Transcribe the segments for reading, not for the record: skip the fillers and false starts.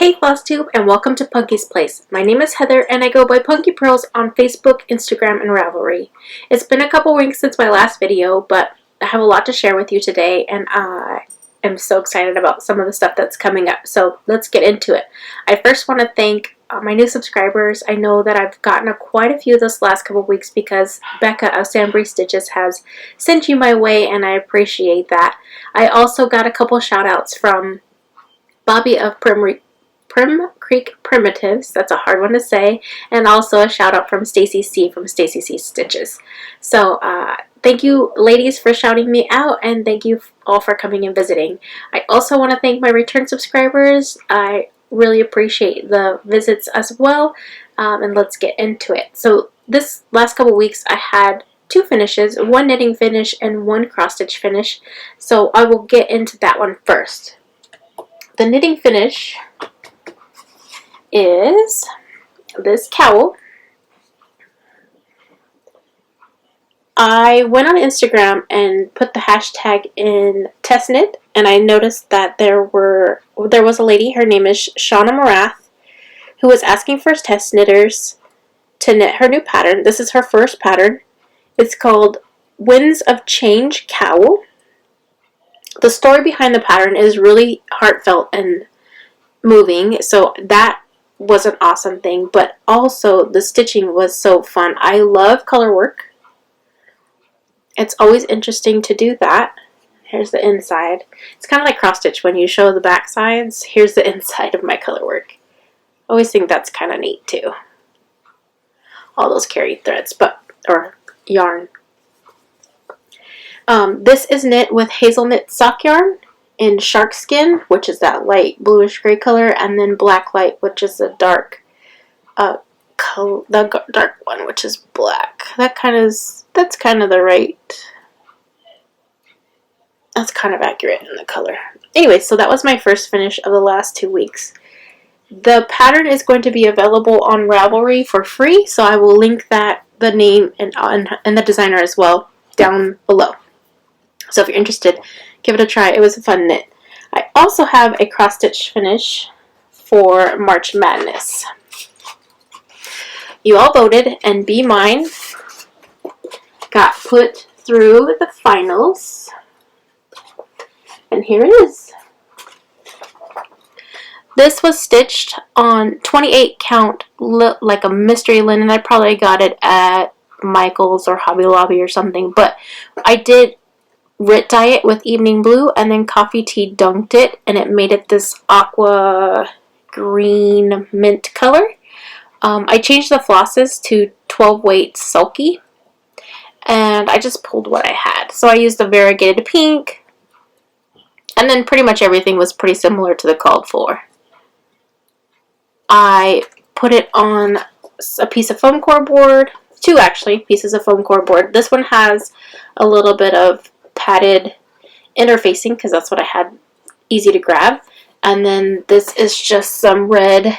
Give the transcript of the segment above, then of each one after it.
Hey FlossTube, and welcome to Punky's Place. My name is Heather and I go by Punky Pearls on Facebook, Instagram, and Ravelry. It's been a couple weeks since my last video, but I have a lot to share with you today and I am so excited about some of the stuff that's coming up. So let's get into it. I first want to thank my new subscribers. I know that I've gotten quite a few this last couple weeks because Becca of Sambry Stitches has sent you my way and I appreciate that. I also got a couple shout outs from Bobby of Prim Creek Primitives, that's a hard one to say, and also a shout out from Stacy C from Stacy C Stitches. So thank you ladies for shouting me out, and thank you all for coming and visiting. I also want to thank my return subscribers. I really appreciate the visits as well, and let's get into it. So this last couple weeks I had two finishes, one knitting finish and one cross stitch finish, so I will get into that one first. The knitting finish is this cowl. I went on Instagram and put the hashtag in test knit, and I noticed that there was a lady, her name is Shauna Morath, who was asking for test knitters to knit her new pattern. This is her first pattern. It's called Winds of Change Cowl. The story behind the pattern is really heartfelt and moving, so that was an awesome thing, but also the stitching was so fun. I love color work. It's always interesting to do that. Here's the inside. It's kind of like cross stitch when you show the back sides. Here's the inside of my color work. I always think that's kind of neat too. All those carry threads, or yarn. This is knit with hazelnut sock yarn in shark skin, which is that light bluish gray color, and then black light, which is the dark dark one, which is black. That's kind of accurate in the color. Anyway, so that was my first finish of the last 2 weeks. The pattern is going to be available on Ravelry for free, so I will link that, the name and the designer as well, down below. So if you're interested, give it a try. It was a fun knit. I also have a cross stitch finish for March Madness. You all voted, and Be Mine got put through the finals. And here it is. This was stitched on 28 count, like a mystery linen. I probably got it at Michael's or Hobby Lobby or something, but I did Rit dye it with evening blue and then coffee tea dunked it, and it made it this aqua green mint color. I changed the flosses to 12 weight sulky, and I just pulled what I had. So I used the variegated pink, and then pretty much everything was pretty similar to the called for. I put it on a piece of foam core board, two actually pieces of foam core board. This one has a little bit of padded interfacing because that's what I had easy to grab, and then this is just some red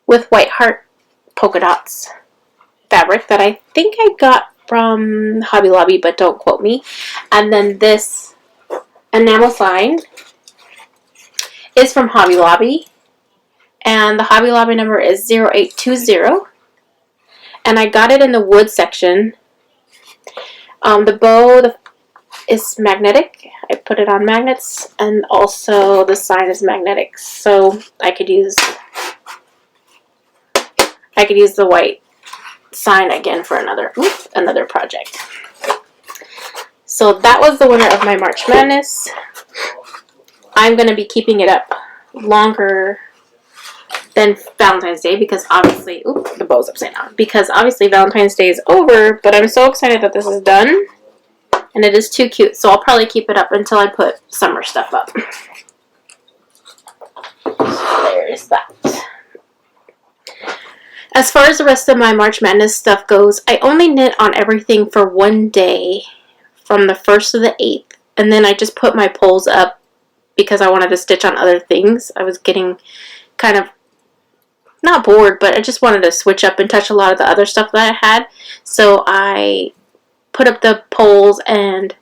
with white heart polka dots fabric that I think I got from Hobby Lobby, but don't quote me. And then this enamel sign is from Hobby Lobby, and the Hobby Lobby number is 0820, and I got it in the wood section. The bow is magnetic. I put it on magnets, and also the sign is magnetic, so I could use the white sign again for another project. So that was the winner of my March Madness. I'm going to be keeping it up longer than Valentine's Day because obviously, the bow's upside down, because obviously Valentine's Day is over, but I'm so excited that this is done. And it is too cute, so I'll probably keep it up until I put summer stuff up. So there's that. As far as the rest of my March Madness stuff goes, I only knit on everything for one day, from the 1st to the 8th. And then I just put my poles up because I wanted to stitch on other things. I was getting kind of, not bored, but I just wanted to switch up and touch a lot of the other stuff that I had. So I put up the poles and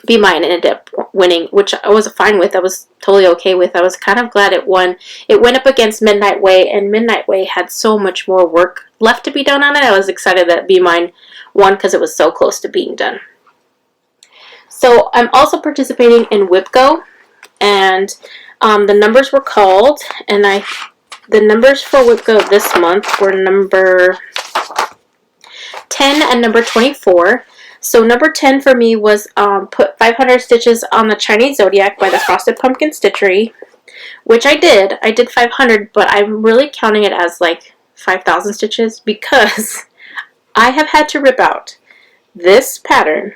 Be Mine ended up winning, which I was fine with. I was totally okay with. I was kind of glad it won. It went up against Midnight Way, and Midnight Way had so much more work left to be done on it. I was excited that Be Mine won because it was so close to being done. So I'm also participating in WIPGO, and the numbers were called, and the numbers for WIPGO this month were number 10 and number 24. So number 10 for me was put 500 stitches on the Chinese Zodiac by the Frosted Pumpkin Stitchery, which I did. I did 500, but I'm really counting it as like 5,000 stitches because I have had to rip out this pattern,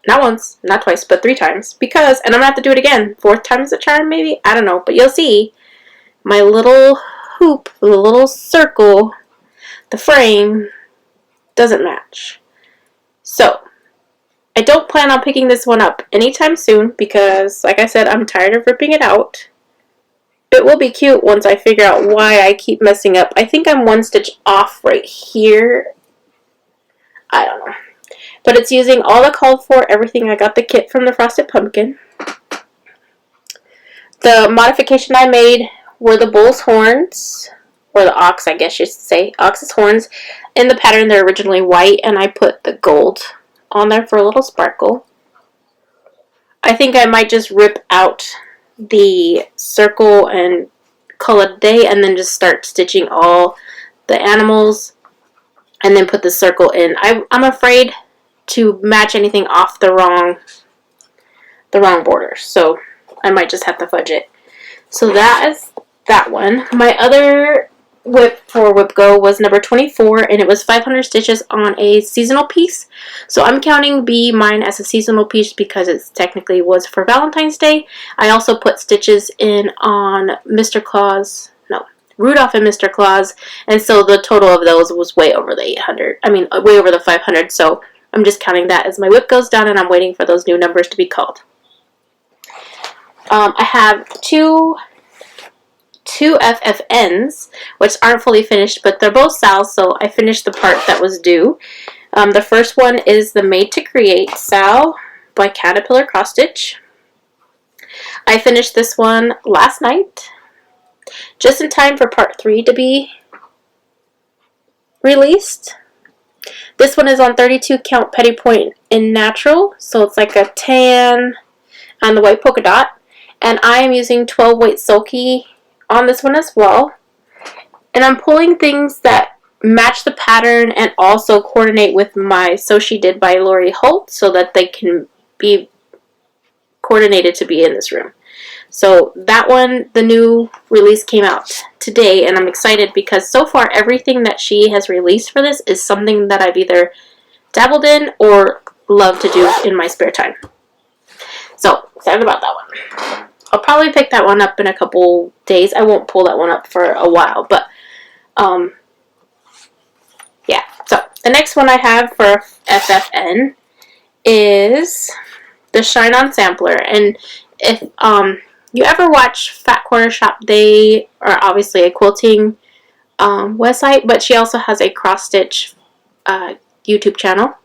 not once, not twice, but 3 times, because, and I'm going to have to do it again, 4th time's the charm maybe, I don't know, but you'll see my little hoop, the little circle, the frame doesn't match. So, I don't plan on picking this one up anytime soon because, like I said, I'm tired of ripping it out. It will be cute once I figure out why I keep messing up. I think I'm 1 stitch off right here. I don't know. But it's using all the called for, everything. I got the kit from the Frosted Pumpkin. The modification I made were the bull's horns, or the ox, I guess you should say, ox's horns. In the pattern, they're originally white, and I put the gold on there for a little sparkle. I think I might just rip out the circle and call it a day, and then just start stitching all the animals, and then put the circle in. I'm afraid to match anything off the wrong border, so I might just have to fudge it. So that is that one. My other WIP for WIPGO was number 24, and it was 500 stitches on a seasonal piece. So I'm counting Be Mine as a seasonal piece because it technically was for Valentine's Day. I also put stitches in on Rudolph and Mr. Claus, and so the total of those was way over the 800. I mean, way over the 500. So I'm just counting that as my WIP goes down, and I'm waiting for those new numbers to be called. I have two FFNs, which aren't fully finished, but they're both Sal's, so I finished the part that was due. The first one is the Made to Create Sal by Caterpillar Cross Stitch. I finished this one last night, just in time for part 3 to be released. This one is on 32 count petty point in natural, so it's like a tan on the white polka dot, and I am using 12 weight sulky on this one as well, and I'm pulling things that match the pattern and also coordinate with my So She Did by Lori Holt so that they can be coordinated to be in this room. So that one, the new release came out today, and I'm excited because so far everything that she has released for this is something that I've either dabbled in or love to do in my spare time. So excited about that one. I'll probably pick that one up in a couple days. I won't pull that one up for a while, but yeah. So the next one I have for FFN is the Shine On Sampler, and if you ever watch Fat Corner Shop, they are obviously a quilting website, but she also has a cross stitch YouTube channel,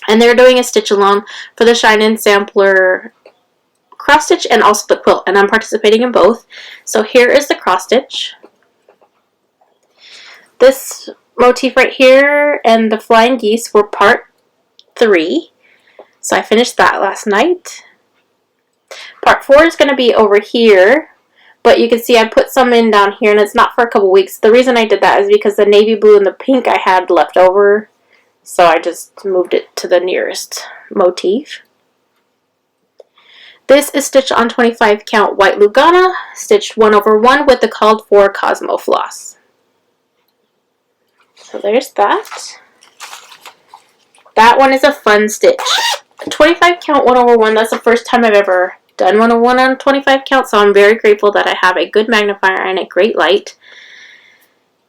and they're doing a stitch along for the Shine On Sampler cross stitch and also the quilt, and I'm participating in both. So here is the cross stitch. This motif right here and the flying geese were part 3, so I finished that last night. Part 4 is going to be over here, but you can see I put some in down here, and it's not for a couple weeks. The reason I did that is because the navy blue and the pink I had left over, so I just moved it to the nearest motif. This is stitched on 25 count white Lugana, stitched 1/1 with the called for Cosmo floss. So there's that. That one is a fun stitch. 25 count 1/1, that's the first time I've ever done 1/1 on 25 count, so I'm very grateful that I have a good magnifier and a great light.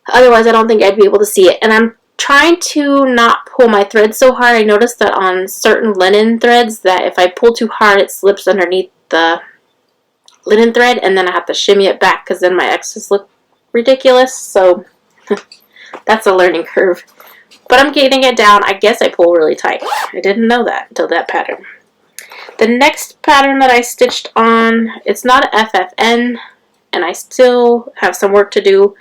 Otherwise, I don't think I'd be able to see it. And I'm trying to not pull my thread so hard. I noticed that on certain linen threads that if I pull too hard, it slips underneath the linen thread, and then I have to shimmy it back because then my X's look ridiculous. So that's a learning curve. But I'm getting it down. I guess I pull really tight. I didn't know that until that pattern. The next pattern that I stitched on, it's not FFN, and I still have some work to do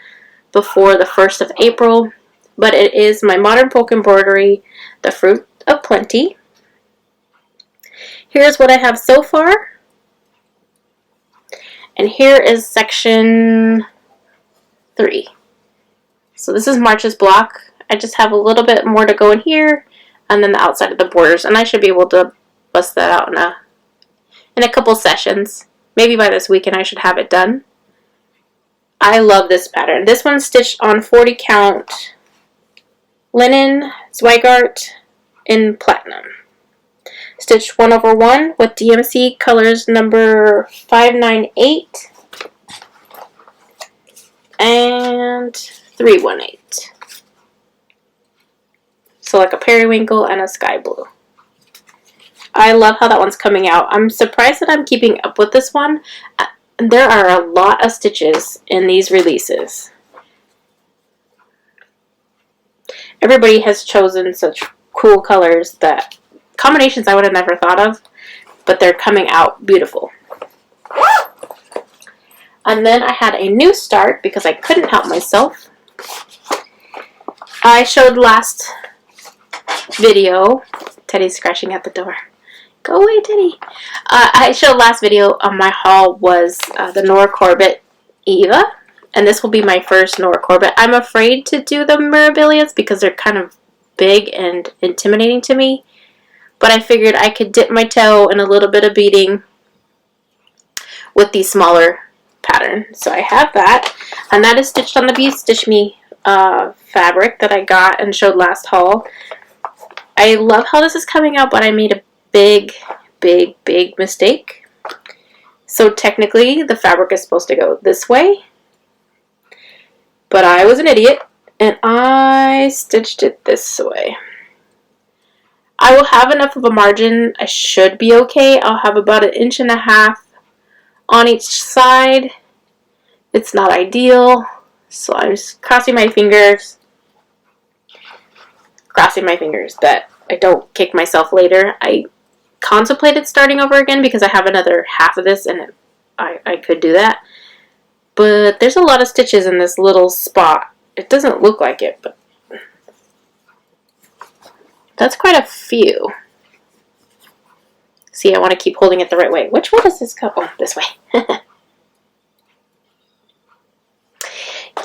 before the 1st of April, but it is my Modern Folk Embroidery, The Fruit of Plenty. Here's what I have so far, and here is section 3. So this is March's block. I just have a little bit more to go in here, and then the outside of the borders, and I should be able to bust that out in a couple sessions. Maybe by this weekend I should have it done. I love this pattern. This one's stitched on 40 count linen Zweigart in platinum. Stitched 1/1 with DMC colors number 598 and 318. So like a periwinkle and a sky blue. I love how that one's coming out. I'm surprised that I'm keeping up with this one. There are a lot of stitches in these releases. Everybody has chosen such cool colors that combinations I would have never thought of, but they're coming out beautiful. And then I had a new start because I couldn't help myself. I showed last video, Teddy's scratching at the door. Go away, Teddy. I showed last video on my haul was the Nora Corbett Eva, and this will be my first Nora Corbett. I'm afraid to do the Mirabilias because they're kind of big and intimidating to me, but I figured I could dip my toe in a little bit of beading with these smaller patterns. So I have that, and that is stitched on the Be Stitch Me fabric that I got and showed last haul. I love how this is coming out, but I made a big mistake. So technically the fabric is supposed to go this way, but I was an idiot and I stitched it this way. I will have enough of a margin. I should be okay. I'll have about 1.5 inches on each side. It's not ideal, so I'm just crossing my fingers that I don't kick myself later. I contemplated starting over again because I have another half of this and I could do that. But there's a lot of stitches in this little spot. It doesn't look like it, but that's quite a few. See, I want to keep holding it the right way. Which way does this go? Oh, this way.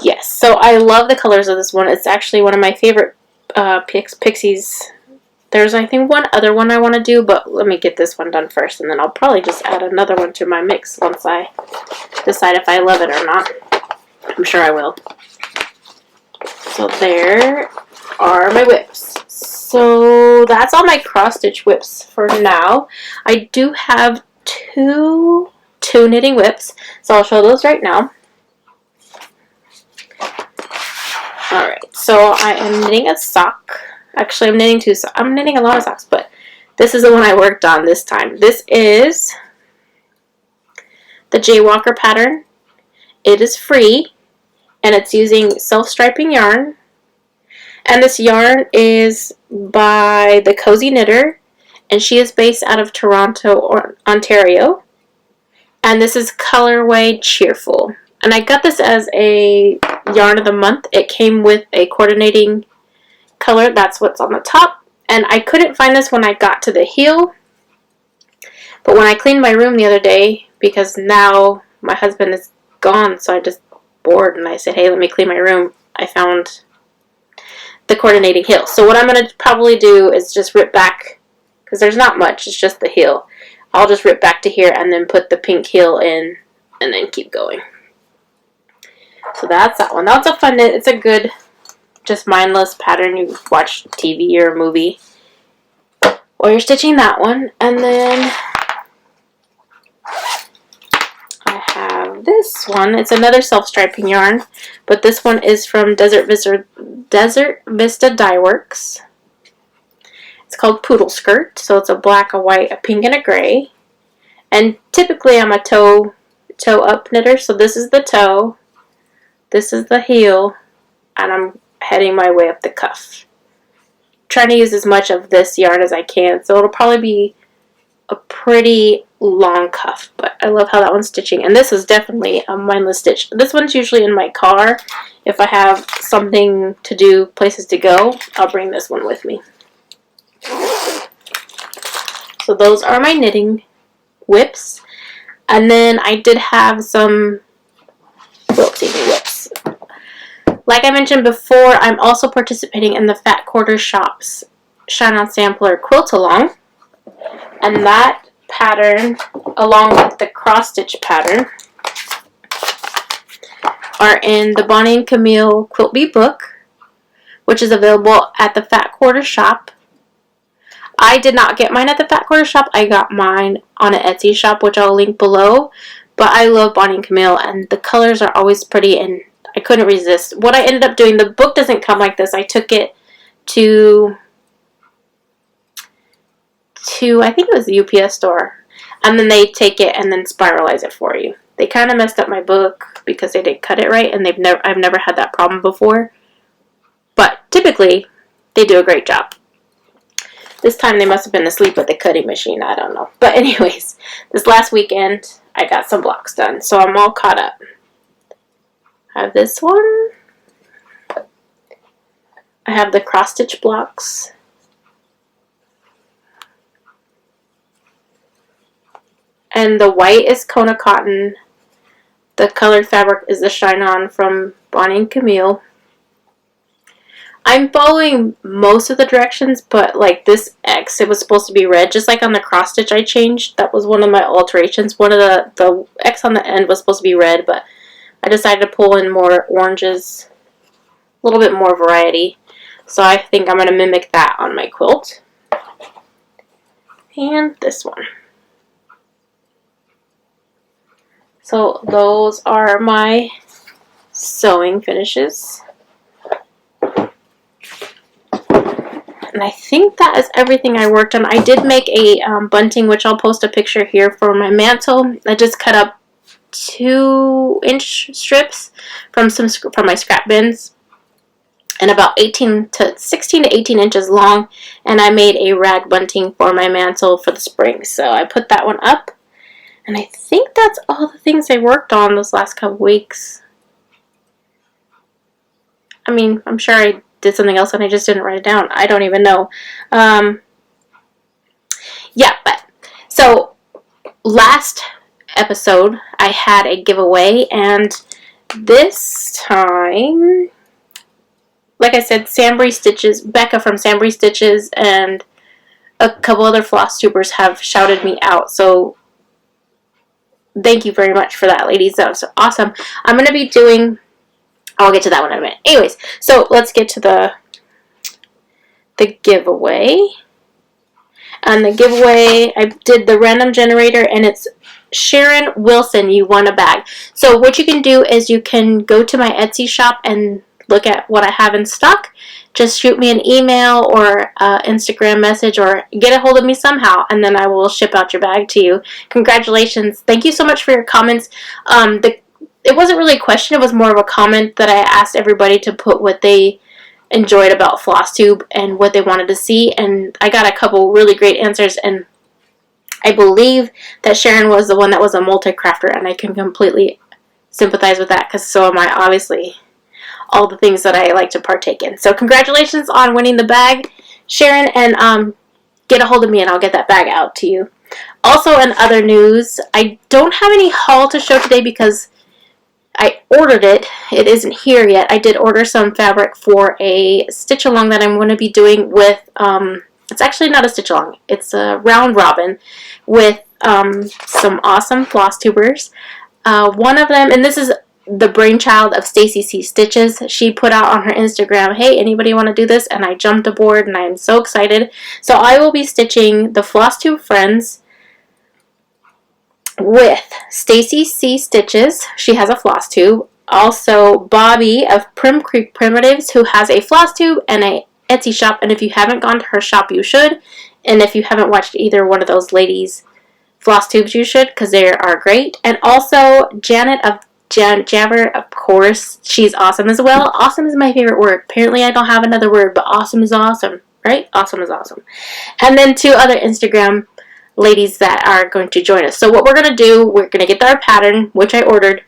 Yes, so I love the colors of this one. It's actually one of my favorite Pixies. There's, I think, one other one I want to do, but let me get this one done first, and then I'll probably just add another one to my mix once I decide if I love it or not. I'm sure I will. So there are my whips. So that's all my cross-stitch whips for now. I do have two knitting whips, so I'll show those right now. Alright, so I am knitting a sock. Actually, I'm knitting two socks. I'm knitting a lot of socks, but this is the one I worked on this time. This is the Jaywalker pattern. It is free, and it's using self-striping yarn. And this yarn is by the Cozy Knitter, and she is based out of Toronto, Ontario. And this is colorway Cheerful. And I got this as a yarn of the month. It came with a coordinating color. That's what's on the top. And I couldn't find this when I got to the heel. But when I cleaned my room the other day, because now my husband is gone, so I just bored and I said, hey, let me clean my room, I found the coordinating heel. So what I'm going to probably do is just rip back, because there's not much, it's just the heel. I'll just rip back to here and then put the pink heel in and then keep going. So that's that one. That's a fun knit. It's a good, just mindless pattern. You watch TV or a movie while you're stitching that one. And then I have this one. It's another self-striping yarn, but this one is from Desert Vista Dye Works. It's called Poodle Skirt. So it's a black, a white, a pink, and a gray. And typically I'm a toe up knitter. So this is the toe. This is the heel, and I'm heading my way up the cuff. Trying to use as much of this yarn as I can, so it'll probably be a pretty long cuff, but I love how that one's stitching. And this is definitely a mindless stitch. This one's usually in my car. If I have something to do, places to go, I'll bring this one with me. So those are my knitting whips. And then I did have some quilting whips. Like I mentioned before, I'm also participating in the Fat Quarter Shop's Shine On Sampler Quilt Along. And that pattern, along with the cross stitch pattern, are in the Bonnie and Camille Quilt Bee book, which is available at the Fat Quarter Shop. I did not get mine at the Fat Quarter Shop. I got mine on an Etsy shop, which I'll link below. But I love Bonnie and Camille, and the colors are always pretty, and I couldn't resist. What I ended up doing, the book doesn't come like this. I took it to I think it was the UPS store, and then they take it and then spiralize it for you. They kind of messed up my book because they didn't cut it right, and I've never had that problem before. But typically, they do a great job. This time they must have been asleep at the cutting machine. I don't know. But anyways, this last weekend, I got some blocks done, so I'm all caught up. I have this one. I have the cross stitch blocks. And the white is Kona cotton. The colored fabric is the Shine On from Bonnie and Camille. I'm following most of the directions, but like this X, it was supposed to be red. Just like on the cross stitch I changed. That was one of my alterations. One of the X on the end was supposed to be red, but I decided to pull in more oranges. A little bit more variety. So I think I'm going to mimic that on my quilt. And this one. So those are my sewing finishes. And I think that is everything I worked on. I did make a bunting, which I'll post a picture here for my mantle. I just cut up 2-inch strips from my scrap bins, and about 16 to 18 inches long. And I made a rag bunting for my mantle for the spring. So I put that one up. And I think that's all the things I worked on those last couple weeks. I mean, I'm sure I did something else and I just didn't write it down. I don't even know. Yeah, but so last episode I had a giveaway, and this time, like I said, Sambry Stitches, Becca from Sambry Stitches, and a couple other floss tubers have shouted me out. So thank you very much for that, ladies. That was awesome. I'm going to be doing, I'll get to that one in a minute. Anyways, so let's get to the giveaway. And the giveaway, I did the random generator, and it's Sharon Wilson, you won a bag. So what you can do is you can go to my Etsy shop and look at what I have in stock. Just shoot me an email or Instagram message, or get a hold of me somehow, and then I will ship out your bag to you. Congratulations. Thank you so much for your comments. It wasn't really a question. It was more of a comment that I asked everybody to put what they enjoyed about FlossTube and what they wanted to see. And I got a couple really great answers. And I believe that Sharon was the one that was a multi-crafter. And I can completely sympathize with that, because so am I, obviously. All the things that I like to partake in. So congratulations on winning the bag, Sharon, and get a hold of me and I'll get that bag out to you. Also, in other news, I don't have any haul to show today because I ordered it. It isn't here yet. I did order some fabric for a stitch along that I'm going to be doing with, it's actually not a stitch along, it's a round robin with some awesome floss tubers. One of them, and this is the brainchild of Stacy C Stitches. She put out on her Instagram, hey, anybody want to do this? And I jumped aboard, and I am so excited. So I will be stitching the Floss Tube Friends with Stacy C Stitches. She has a floss tube. Also, Bobby of Prim Creek Primitives, who has a floss tube and a Etsy shop. And if you haven't gone to her shop, you should. And if you haven't watched either one of those ladies' floss tubes, you should, because they are great. And also Janet of Javer, of course, she's awesome as well. Awesome is my favorite word. Apparently I don't have another word, but awesome is awesome, right? Awesome is awesome. And then 2 other Instagram ladies that are going to join us. So what we're going to do, we're going to get our pattern, which I ordered.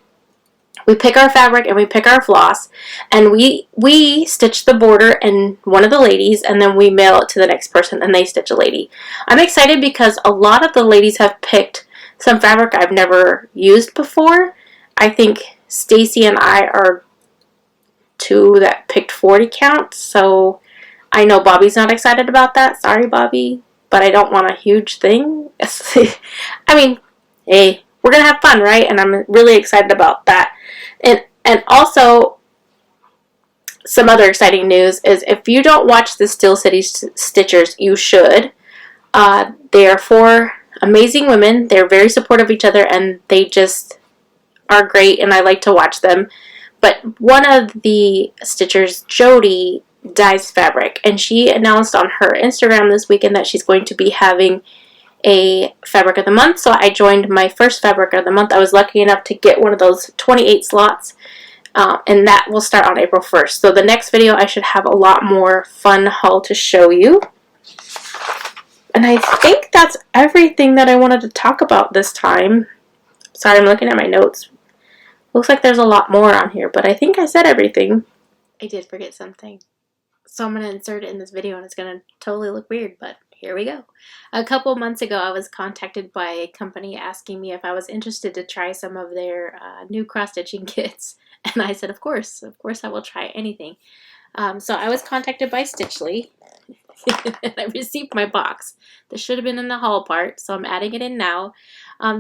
We pick our fabric and we pick our floss, and we stitch the border in one of the ladies, and then we mail it to the next person and they stitch a lady. I'm excited because a lot of the ladies have picked some fabric I've never used before. I think Stacy and I are two that picked 40 count, so I know Bobby's not excited about that. Sorry, Bobby, but I don't want a huge thing. I mean, hey, we're gonna have fun, right? And I'm really excited about that. And also, some other exciting news is if you don't watch the Steel City Stitchers, you should. They are four amazing women. They're very supportive of each other, and they just are great, and I like to watch them. But one of the stitchers, Jody, dyes fabric, and she announced on her Instagram this weekend that she's going to be having a fabric of the month. So I joined my first fabric of the month. I was lucky enough to get one of those 28 slots, and that will start on April 1st. So the next video I should have a lot more fun haul to show you. And I think that's everything that I wanted to talk about this time. Sorry, I'm looking at my notes. Looks like there's a lot more on here, but I think I said everything. I did forget something. So I'm going to insert it in this video, and it's going to totally look weird, but here we go. A couple months ago, I was contacted by a company asking me if I was interested to try some of their new cross-stitching kits. And I said, of course I will try anything. So I was contacted by Stitchly, and I received my box. This should have been in the haul part, so I'm adding it in now.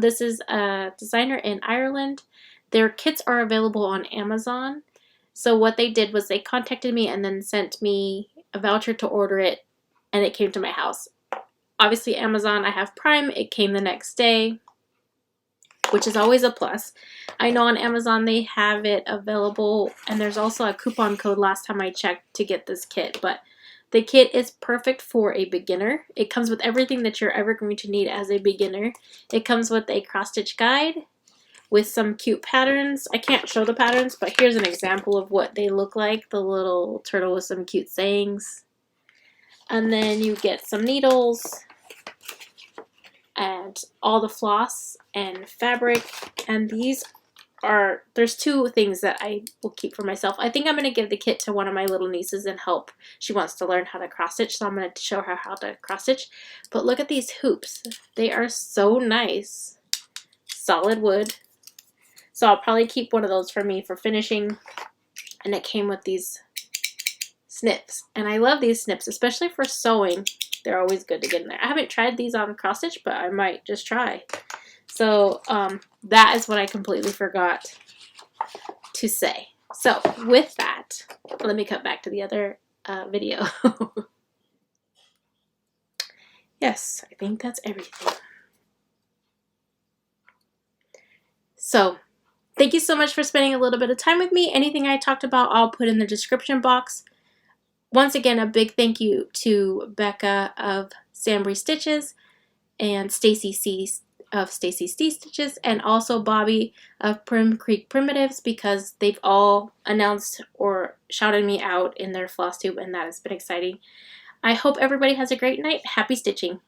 This is a designer in Ireland. Their kits are available on Amazon. So what they did was they contacted me and then sent me a voucher to order it, and it came to my house. Obviously, Amazon, I have Prime. It came the next day, which is always a plus. I know on Amazon they have it available, and there's also a coupon code last time I checked to get this kit. But the kit is perfect for a beginner. It comes with everything that you're ever going to need as a beginner. It comes with a cross-stitch guide with some cute patterns. I can't show the patterns, but here's an example of what they look like. The little turtle with some cute sayings. And then you get some needles and all the floss and fabric. And there's two things that I will keep for myself. I think I'm going to give the kit to one of my little nieces and help. She wants to learn how to cross stitch, so I'm going to show her how to cross stitch. But look at these hoops. They are so nice. Solid wood. So I'll probably keep one of those for me for finishing. And it came with these snips. And I love these snips, especially for sewing. They're always good to get in there. I haven't tried these on cross stitch, but I might just try. So that is what I completely forgot to say. So with that, let me cut back to the other video. Yes, I think that's everything. So thank you so much for spending a little bit of time with me. Anything I talked about, I'll put in the description box. Once again, a big thank you to Becca of Sambry Stitches and Stacy C of Stacy C Stitches, and also Bobby of Prim Creek Primitives, because they've all announced or shouted me out in their floss tube, and that has been exciting. I hope everybody has a great night. Happy stitching.